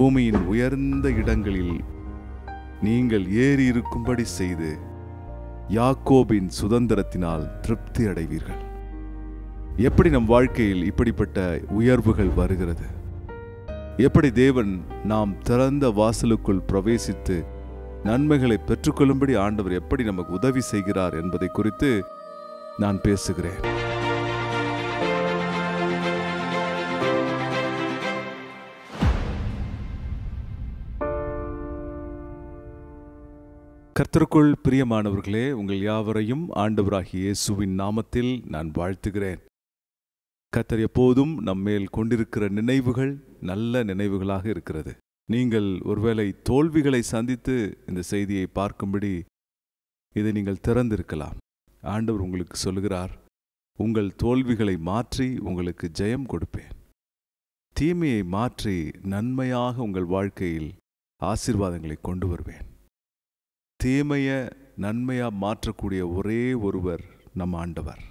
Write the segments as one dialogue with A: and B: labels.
A: பூமியின் உயர்ந்த இடங்களில் நீங்கள் ஏறி இருக்கும்படி செய்து யாக்கோபின் சுதந்திரத்தினால் திருப்தி அடைவீர்கள். எப்படி நம் வாழ்க்கையில் இப்படிப்பட்ட உயர்வுகள் வருகிறது? எப்படி தேவன் நாம் திறந்த வாசலுக்குள் பிரவேசித்து நன்மைகளை பெற்றுக்கொள்ளும்படி ஆண்டவர் எப்படி நமக்கு உதவி செய்கிறார் என்பதை குறித்து நான் பேசுகிறேன். கர்த்தருக்குள் பிரியமானவர்களே, உங்கள் யாவரையும் ஆண்டவராகிய இயேசுவின் நாமத்தில் நான் வாழ்த்துகிறேன். கர்த்தர் எப்போதும் நம்மேல் கொண்டிருக்கிற நினைவுகள் நல்ல நினைவுகளாக இருக்கிறது. நீங்கள் ஒருவேளை தோல்விகளை சந்தித்து இந்த செய்தியை பார்க்கும்படி இதை நீங்கள் திறந்திருக்கலாம். ஆண்டவர் உங்களுக்கு சொல்லுகிறார், உங்கள் தோல்விகளை மாற்றி உங்களுக்கு ஜெயம் கொடுப்பேன். தீமையை மாற்றி நன்மையாக உங்கள் வாழ்க்கையில் ஆசீர்வாதங்களை கொண்டு வருவேன். தீமைய நன்மையா மாற்றக்கூடிய ஒரே ஒருவர் நம் ஆண்டவர்.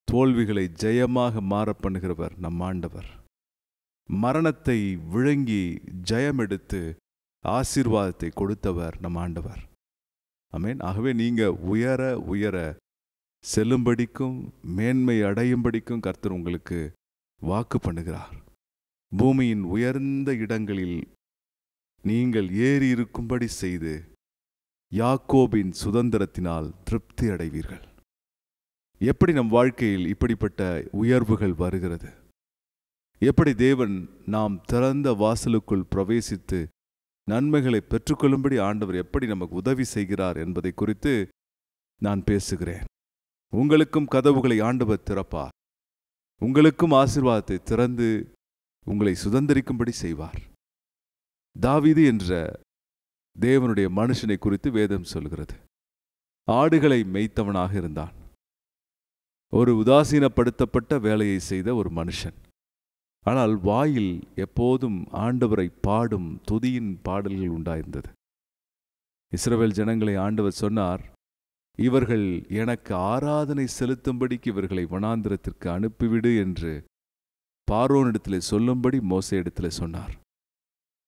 A: தோல்விகளை ஜெயமாக மாற பண்ணுகிறவர் நம் ஆண்டவர். மரணத்தை விழுங்கி ஜெயமெடுத்து ஆசீர்வாதத்தை கொடுத்தவர் நம் ஆண்டவர். ஆமென். ஆகவே நீங்க உயர உயர செல்லும்படிக்கும் மேன்மை அடையும்படிக்கும் கர்த்தர் உங்களுக்கு வாக்கு பண்ணுகிறார். பூமியின் உயர்ந்த இடங்களில் நீங்கள் ஏறி இருக்கும்படி செய்து யாக்கோபின் சுதந்திரத்தினால் திருப்தி அடைவீர்கள். எப்படி நம் வாழ்க்கையில் இப்படிப்பட்ட உயர்வுகள் வருகிறது? எப்படி தேவன் நாம் திறந்த வாசலுக்குள் பிரவேசித்து நன்மைகளை பெற்றுக்கொள்ளும்படி ஆண்டவர் எப்படி நமக்கு உதவி செய்கிறார் என்பதை குறித்து நான் பேசுகிறேன். உங்களுக்கும் கதவுகளை ஆண்டவர் திறப்பார். உங்களுக்கும் ஆசீர்வாதத்தை திறந்து உங்களை சுதந்திரிக்கும்படி செய்வார். தாவீது என்ற தேவனுடைய மனுஷனை குறித்து வேதம் சொல்கிறது. ஆடுகளை மேய்த்தவனாக இருந்தான். ஒரு உதாசீனப்படுத்தப்பட்ட வேலையை செய்த ஒரு மனுஷன். ஆனால் வாயில் எப்போதும் ஆண்டவரை பாடும் துதியின் பாடல்கள் உண்டாயிருந்தது. இஸ்ரவேல் ஜனங்களை ஆண்டவர் சொன்னார், இவர்கள் எனக்கு ஆராதனை செலுத்தும்படிக்கு இவர்களை வனாந்திரத்திற்கு அனுப்பிவிடு என்று பார்வோனிடத்திலே சொல்லும்படி மோசேயிடத்திலே சொன்னார்.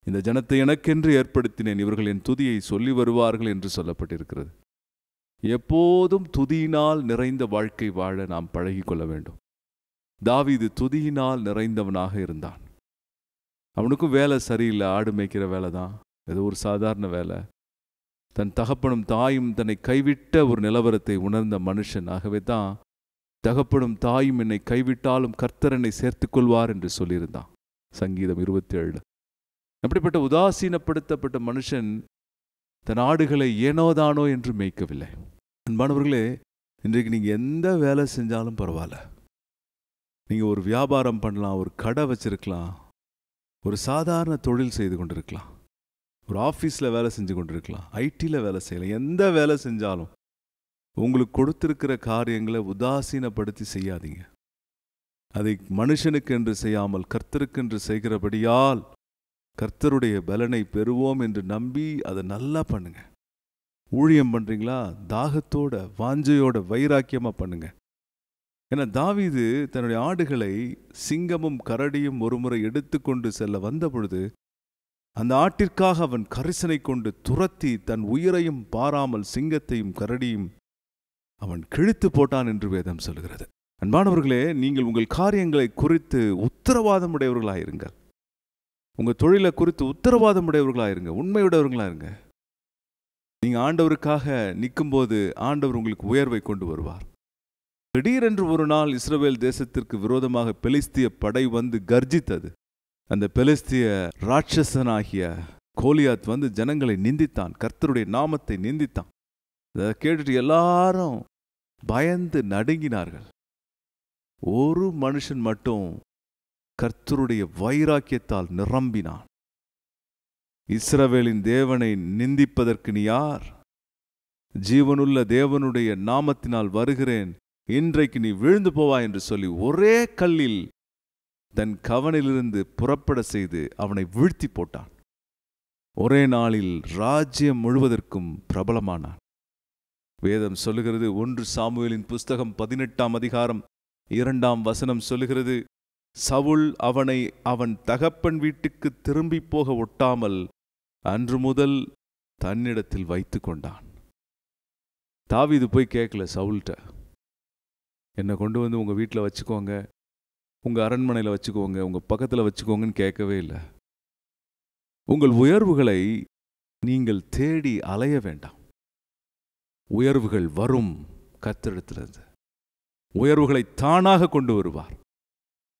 A: இந்த ஜனத்தை எனக்கென்று ஏற்படுத்தினேன், இவர்கள் என் துதியை சொல்லி வருவார்கள் என்று சொல்லப்பட்டிருக்கிறது. எப்போதும் துதியினால் நிறைந்த வாழ்க்கை வாழ நாம் பழகிக்கொள்ள வேண்டும். தாவீது துதியினால் நிறைந்தவனாக இருந்தான். அவனுக்கும் வேலை சரியில்லை, ஆடு மேய்க்கிற வேலை தான், ஏதோ ஒரு சாதாரண வேலை. தன் தகப்பனும் தாயும் தன்னை கைவிட்ட ஒரு நிலவரத்தை உணர்ந்த மனுஷன். ஆகவே தான் தகப்பனும் தாயும் என்னை கைவிட்டாலும் கர்த்தர் என்னை சேர்த்துக் கொள்வார் என்று சொல்லியிருந்தான். சங்கீதம் 27. அப்படிப்பட்ட உதாசீனப்படுத்தப்பட்ட மனுஷன் தன் ஆடுகளை ஏனோதானோ என்று மேய்க்கவில்லை. அன்பானவர்களே, இன்றைக்கு நீங்கள் எந்த வேலை செஞ்சாலும் பரவாயில்ல. நீங்கள் ஒரு வியாபாரம் பண்ணலாம், ஒரு கடை வச்சிருக்கலாம், ஒரு சாதாரண தொழில் செய்து கொண்டிருக்கலாம், ஒரு ஆஃபீஸில் வேலை செஞ்சு கொண்டிருக்கலாம், ஐடியில் வேலை செய்யலாம். எந்த வேலை செஞ்சாலும் உங்களுக்கு கொடுத்திருக்கிற காரியங்களை உதாசீனப்படுத்தி செய்யாதீங்க. அதை மனுஷனுக்கு என்று செய்யாமல் கர்த்தருக்கென்று செய்கிறபடியால் கர்த்தருடைய பலனை பெறுவோம் என்று நம்பி அதை நல்லா பண்ணுங்க. ஊழியம் பண்றீங்களா, தாகத்தோட வாஞ்சையோட வைராக்கியமா பண்ணுங்க. ஏன்னா தாவீது தன்னுடைய ஆடுகளை சிங்கமும் கரடியும் ஒருமுறை எடுத்துக்கொண்டு செல்ல வந்த பொழுது அந்த ஆட்டிற்காக அவன் கரிசனை கொண்டு துரத்தி தன் உயிரையும் பாராமல் சிங்கத்தையும் கரடியும் அவன் கிழித்து போட்டான் என்று வேதம் சொல்கிறது. அன்பானவர்களே, நீங்கள் உங்கள் காரியங்களை குறித்து உத்தரவாதம் உடையவர்களாயிருங்கள். உங்கள் தொழிலை குறித்து உத்தரவாதம் உடையவர்களாயிருங்க, உண்மையுடையவர்களாயிருங்க. நீங்கள் ஆண்டவருக்காக நிற்கும்போது ஆண்டவர் உங்களுக்கு உயர்வை கொண்டு வருவார். திடீரென்று ஒரு நாள் இஸ்ரவேல் தேசத்திற்கு விரோதமாக பெலிஸ்திய படை வந்து கர்ஜித்தது. அந்த பெலிஸ்திய ராட்சசனாகிய கோலியாத் வந்து ஜனங்களை நிந்தித்தான், கர்த்தருடைய நாமத்தை நிந்தித்தான். அதை கேட்டுட்டு எல்லாரும் பயந்து நடுங்கினார்கள். ஒரு மனுஷன் மட்டும் கர்த்தருடைய வைராக்கியத்தால் நிரம்பினான். இஸ்ரவேலின் தேவனை நிந்திப்பதற்கு நீ யார்? ஜீவனுள்ள தேவனுடைய நாமத்தினால் வருகிறேன், இன்றைக்கு நீ விழுந்து போவா என்று சொல்லி ஒரே கல்லில் தன் கவனிலிருந்து புறப்பட செய்து அவனை வீழ்த்தி போட்டான். ஒரே நாளில் ராஜ்யம் முழுவதற்கும் பிரபலமானான். வேதம் சொல்லுகிறது, 1 சாமுவேலின் புஸ்தகம் 18ஆம் அதிகாரம் 2ஆம் வசனம் சொல்லுகிறது, சவுல் அவனை அவன் தகப்பன் வீட்டுக்கு திரும்பி போக ஒட்டாமல் அன்று முதல் தன்னிடத்தில் வைத்து கொண்டான். தாவீது போய் கேட்கல சவுல்கிட்ட, என்னை கொண்டு வந்து உங்கள் வீட்டில் வச்சுக்கோங்க, உங்கள் அரண்மனையில் வச்சுக்கோங்க, உங்கள் பக்கத்தில் வச்சுக்கோங்கன்னு கேட்கவே இல்லை. உங்கள் உயர்வுகளை நீங்கள் தேடி அலைய வேண்டாம். உயர்வுகள் வரும் கர்த்தரிடத்திலிருந்து. உயர்வுகளை தானாக கொண்டு வருவார்.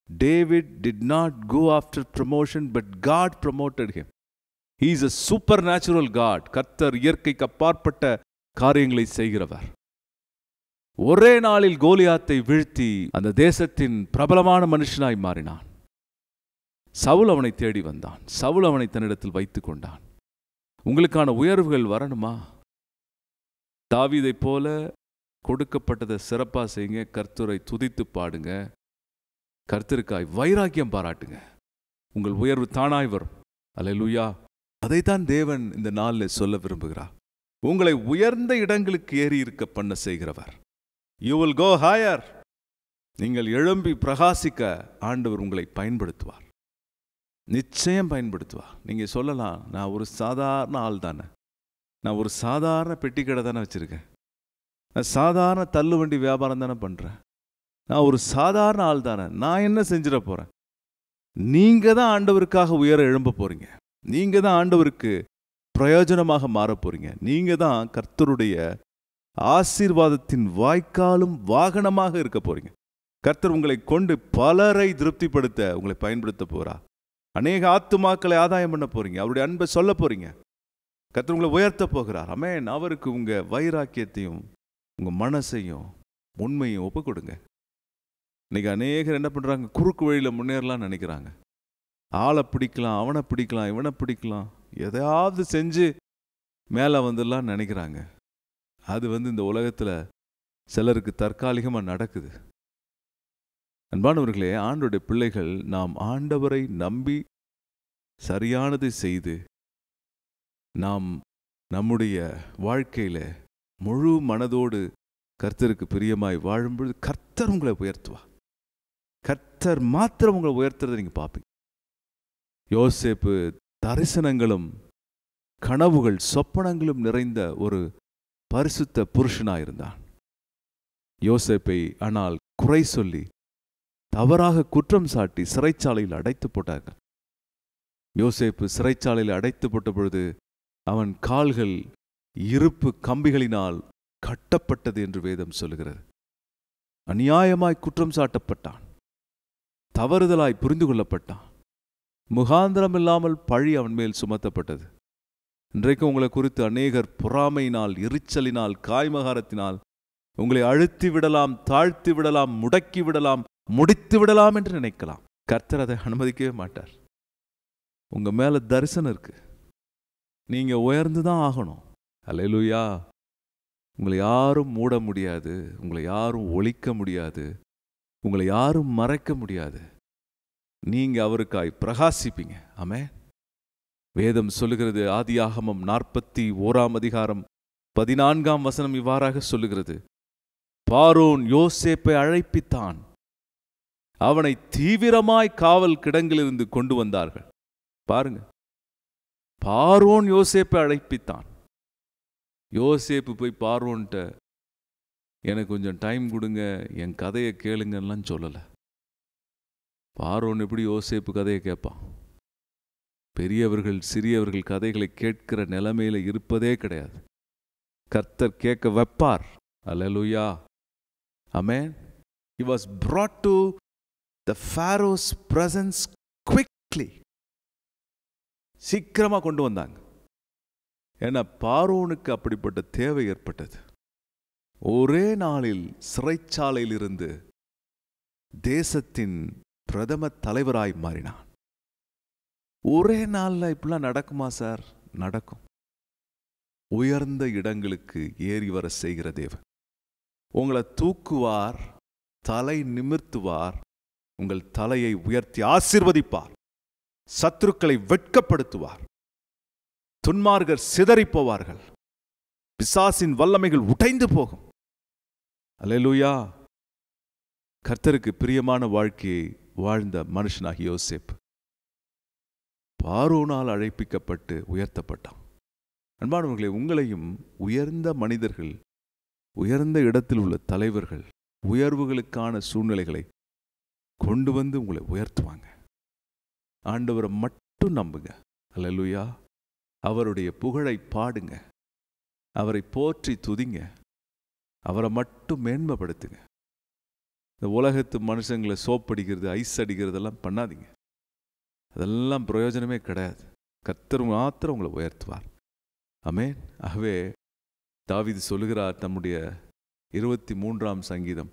A: David did not go after promotion, but God promoted him. He is a supernatural God. கர்த்தர் இயற்கைக்கு அப்பாற்பட்ட காரியங்களை செய்கிறவர். ஒரே நாளில் கோலியாத்தை வீழ்த்தி அந்த தேசத்தின் பிரபலமான மனுஷனாய் மாறினான். சவுல் அவனை தேடி வந்தான். சவுல் அவனை தன்னிடத்தில் வைத்து கொண்டான். உங்களுக்கான உயர்வுகள் வரணுமா? தாவீதைப் போல கொடுக்கப்பட்டதை சிறப்பா செய்யுங்க. கர்த்தரை துதித்து பாடுங்க. கர்த்தருக்காய் வைராக்கியம் பாராட்டுங்க. உங்கள் உயர்வு தானாய் வரும். அல்லேலூயா. அதைத்தான் தேவன் இந்த நாளில் சொல்ல விரும்புகிறார். உங்களை உயர்ந்த இடங்களுக்கு ஏறி இருக்க பண்ண செய்கிறவர். You will go higher. நீங்கள் எழும்பி பிரகாசிக்க ஆண்டவர் உங்களை பயன்படுத்துவார். நிச்சயம் பயன்படுத்துவார். நீங்கள் சொல்லலாம், நான் ஒரு சாதாரண ஆள் தானே, நான் ஒரு சாதாரண பெட்டி கடை தானே வச்சுருக்கேன், நான் சாதாரண தள்ளுவண்டி வியாபாரம் தானே பண்ணுறேன், நான் ஒரு சாதாரண ஆள் தானே, நான் என்ன செஞ்சிட போகிறேன்? நீங்கள் தான் ஆண்டவருக்காக உயர எழும்ப போகிறீங்க. நீங்கள் தான் ஆண்டவருக்கு பிரயோஜனமாக மாற போகிறீங்க. நீங்கள் தான் கர்த்தருடைய ஆசீர்வாதத்தின் வாய்க்காலும் வாகனமாக இருக்க போகிறீங்க. கர்த்தர் உங்களை கொண்டு பலரை திருப்திப்படுத்த உங்களை பயன்படுத்த போகிறார். அநேக ஆத்துமாக்களை ஆதாயம் பண்ண போகிறீங்க. அவருடைய அன்பை சொல்ல போகிறீங்க. கர்த்தர் உங்களை உயர்த்த போகிறார். ஆமென். அவருக்கு உங்கள் வைராக்கியத்தையும் உங்கள் மனசையும் உண்மையும் ஒப்பு கொடுங்க. இன்னைக்கு அநேகர் என்ன பண்ணுறாங்க? குறுக்கு வழியில் முன்னேறலாம்னு நினைக்கிறாங்க. ஆளை பிடிக்கலாம், அவனை பிடிக்கலாம், இவனை பிடிக்கலாம், எதையாவது செஞ்சு மேலே வந்துடலான்னு நினைக்கிறாங்க. அது இந்த உலகத்தில் சிலருக்கு தற்காலிகமாக நடக்குது. அன்பானவர்களே, ஆண்டவருடைய பிள்ளைகள் நாம் ஆண்டவரை நம்பி சரியானதை செய்து நாம் நம்முடைய வாழ்க்கையில் முழு மனதோடு கர்த்தருக்கு பிரியமாய் வாழும்பொழுது கர்த்தர் உங்களை உயர்த்துவார். கர்த்தர் மாத்திரம் உங்களை உயர்த்துறதை நீங்கள் பார்ப்பீங்க. யோசேப்பு தரிசனங்களும் கனவுகள் சொப்பனங்களும் நிறைந்த ஒரு பரிசுத்த புருஷனாயிருந்தான். யோசேப்பை ஆனால் குறை சொல்லி தவறாக குற்றம் சாட்டி சிறைச்சாலையில் அடைத்து போட்டார்கள். யோசேப்பு சிறைச்சாலையில் அடைத்து போட்ட பொழுது அவன் கால்கள் இருப்பு கம்பிகளினால் கட்டப்பட்டது என்று வேதம் சொல்லுகிறது. அநியாயமாய் குற்றம் சாட்டப்பட்டான். தவறுதலாய் புரிந்து கொள்ளப்பட்டான். முகாந்திரம் இல்லாமல் பழி அவன் மேல் சுமத்தப்பட்டது. இன்றைக்கு உங்களை குறித்து அநேகர் பொறாமையினால், எரிச்சலினால், காய்மகாரத்தினால் உங்களை அழுத்தி விடலாம், தாழ்த்தி விடலாம், முடக்கி விடலாம், முடித்து விடலாம் என்று நினைக்கலாம். கர்த்தர் அதை அனுமதிக்கவே மாட்டார். உங்க மேல தரிசனம் இருக்கு. நீங்க உயர்ந்துதான் ஆகணும். அல்லேலூயா. உங்களை யாரும் மூட முடியாது, உங்களை யாரும் ஒழிக்க முடியாது, உங்களை யாரும் மறைக்க முடியாது. நீங்க அவருக்காய் பிரகாசிப்பீங்க. ஆமென். வேதம் சொல்லுகிறது, ஆதியாகமம் 41 14 இவ்வாறாக சொல்லுகிறது, பார்வோன் யோசேப்பை அழைப்பித்தான், அவனை தீவிரமாய் காவல் கிடங்கிலிருந்து கொண்டு வந்தார்கள். பாருங்க, பார்வோன் யோசேப்பை அழைப்பித்தான். யோசேப்பு போய் பார்வோன்ட்ட எனக்கு கொஞ்சம் டைம் கொடுங்க, என் கதையை கேளுங்கலாம் சொல்லலை. பார்வோன் எப்படி யோசேப்பு கதையை கேட்பான்? பெரியவர்கள் சிறியவர்கள் கதைகளை கேட்கிற நிலைமையில இருப்பதே கிடையாது. கர்த்தர் கேட்க வைப்பார். அல்லேலூயா. ஆமென். He was brought to the Pharaoh's presence quickly. சீக்கிரமா கொண்டு வந்தாங்க. ஏன்னா பார்வோனுக்கு அப்படிப்பட்ட தேவை ஏற்பட்டது. ஒரே நாளில் சிறைச்சாலையில் இருந்து தேசத்தின் பிரதம தலைவராய் மாறினான். ஒரே நாளில் இப்படிலாம் நடக்குமா சார்? நடக்கும். உயர்ந்த இடங்களுக்கு ஏறி வர செய்கிற தேவன் உங்களை தூக்குவார், தலை நிமிர்த்துவார், உங்கள் தலையை உயர்த்தி ஆசீர்வதிப்பார், சத்துருக்களை வெட்கப்படுத்துவார், துன்மார்கர் சிதறிப் போவார்கள், பிசாசின் வல்லமைகள் உடைந்து போகும். அல்லேலூயா. கர்த்தருக்கு பிரியமான வாழ்க்கையை வாழ்ந்த மனுஷனாகி யோசேப்பு பார்வோனால் அழைப்பிக்கப்பட்டு உயர்த்தப்பட்டான். அன்பானவர்களே, உங்களையும் உயர்ந்த மனிதர்கள், உயர்ந்த இடத்தில் உள்ள தலைவர்கள் உயர்வுகளுக்கான சூழ்நிலைகளை கொண்டு வந்து உங்களை உயர்த்துவாங்க. ஆண்டவரை மட்டும் நம்புங்க. அல்லேலூயா. அவருடைய புகழை பாடுங்க, அவரை போற்றி துதிங்க, அவரை மட்டும் மேன்மைப்படுத்துங்க. இந்த உலகத்து மனுஷங்களை சோப்படிக்கிறது, ஐஸ் அடிக்கிறதெல்லாம் பண்ணாதீங்க. அதெல்லாம் பிரயோஜனமே கிடையாது. கர்த்தர் மாத்திரம் உங்களை உயர்த்துவார். ஆமென். ஆகவே தாவீது சொல்லுகிறார் நம்முடைய 23ஆம் சங்கீதம்,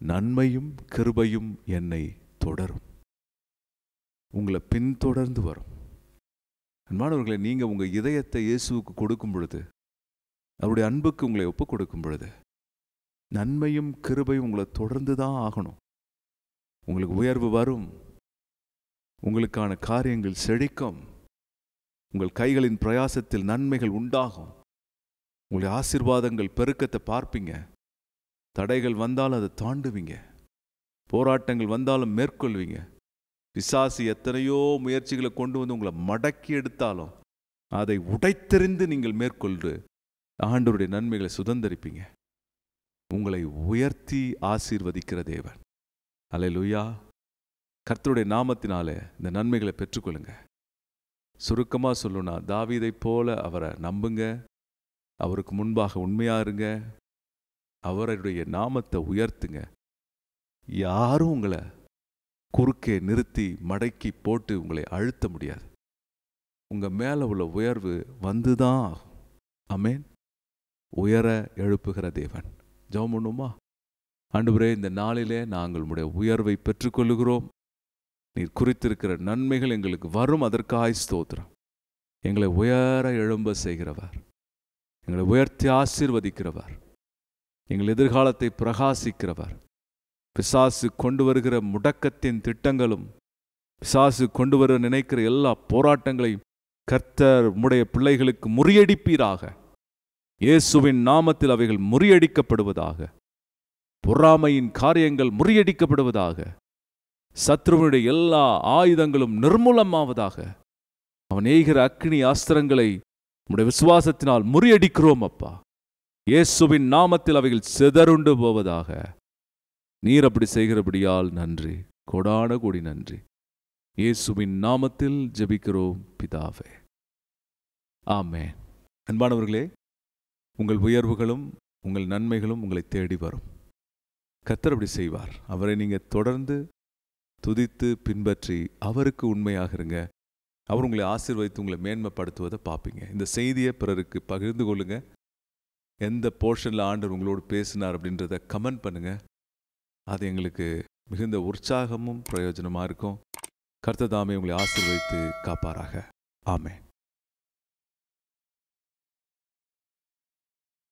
A: நன்மையும் கிருபையும் என்னை தொடரும். உங்களை பின்தொடர்ந்து வரும். அன்பானவர்களே, நீங்க உங்க இதயத்தை இயேசுவுக்கு கொடுக்கும் பொழுது, அவருடைய அன்புக்கு உங்களை ஒப்புக் கொடுக்கும் பொழுது, நன்மையும் கிருபையும் உங்களை தொடர்ந்து தான் ஆகணும். உங்களுக்கு உயர்வு வரும், உங்களுக்கான காரியங்கள் செழிக்கும், உங்கள் கைகளின் பிரயாசத்தில் நன்மைகள் உண்டாகும், உங்களுடைய ஆசீர்வாதங்கள் பெருக்கத்தை பார்ப்பீங்க. தடைகள் வந்தாலும் அதை தாண்டுவீங்க, போராட்டங்கள் வந்தாலும் மேற்கொள்வீங்க. பிசாசு எத்தனையோ முயற்சிகளை கொண்டு வந்து உங்களை மடக்கி எடுத்தாலும் அதை உடைத்தெறிந்து நீங்கள் மேற்கொண்டு ஆண்டவருடைய நன்மைகளை சுதந்தரிப்பீங்க. உங்களை உயர்த்தி ஆசீர்வதிக்கிற தேவன். அல்லேலூயா. கர்த்தருடைய நாமத்தினாலே இந்த நன்மைகளை பெற்றுக்கொள்ளுங்க. சுருக்கமா சொல்லணும்னா, தாவீதை போல அவரை நம்புங்க, அவருக்கு முன்பாக உண்மையா இருங்க, அவருடைய நாமத்தை உயர்த்துங்க. யாரும் உங்களை குறுக்கே நிறுத்தி மடக்கி போட்டு உங்களை அழுத்த முடியாது. உங்க மேல உள்ள உயர்வு வந்துதான் ஆகும். ஆமென். உயர எழுப்புகிற தேவன். ஜெபம் பண்ணுமா? ஆண்டவரே, இந்த நாளிலே நாங்கள் உம்முடைய உயர்வை பெற்றுக்கொள்ளுகிறோம். நீர் குறித்திருக்கிற நன்மைகள் எங்களுக்கு வரும். அதற்காய் ஸ்தோத்திரம். எங்களை உயர எழும்ப செய்கிறவர், எங்களை உயர்த்தி ஆசீர்வதிக்கிறவர், எங்கள் எதிர்காலத்தை பிரகாசிக்கிறவர். பிசாசு கொண்டு வருகிற முடக்கத்தின் திட்டங்களும், பிசாசு கொண்டு வர நினைக்கிற எல்லா போராட்டங்களையும் கர்த்தர் உம்முடைய பிள்ளைகளுக்கு முறியடிப்பீராக. இயேசுவின் நாமத்தில் அவைகள் முறியடிக்கப்படுவதாக. பொறாமையின் காரியங்கள் முறியடிக்கப்படுவதாக. சத்ருவனுடைய எல்லா ஆயுதங்களும் நிர்மூலமாவதாக. அவன் எய்கிற அக்கினி ஆஸ்திரங்களை உம்முடைய விசுவாசத்தினால் முறியடிக்கிறோம் அப்பா. இயேசுவின் நாமத்தில் அவைகள் சிதறுண்டு போவதாக. நீர் அப்படி செய்கிறபடியால் நன்றி, கோடான கோடி நன்றி. இயேசுவின் நாமத்தில் ஜெபிக்கிறோம் பிதாவே. ஆமென். அன்பானவர்களே, உங்கள் உயர்வுகளும் உங்கள் நன்மைகளும் உங்களை தேடி வரும். கர்த்தர் அப்படி செய்வார். அவரை நீங்க தொடர்ந்து துதித்து பின்பற்றி அவருக்கு உண்மையாக இருங்க. அவர் உங்களை ஆசீர்வதித்து உங்களை மேன்மைப்படுத்துவதை பார்ப்பீங்க. இந்த செய்தியை பிறருக்கு பகிர்ந்து கொள்ளுங்க. எந்த போர்ஷனில் ஆண்டவர் உங்களோடு பேசினார் அப்படின்றத கமெண்ட் பண்ணுங்க. அது எங்களுக்கு மிகுந்த உற்சாகமும் பிரயோஜனமாக இருக்கும். கர்த்தர் தாமே உங்களை ஆசீர்வதித்து காப்பாராக. ஆமென்.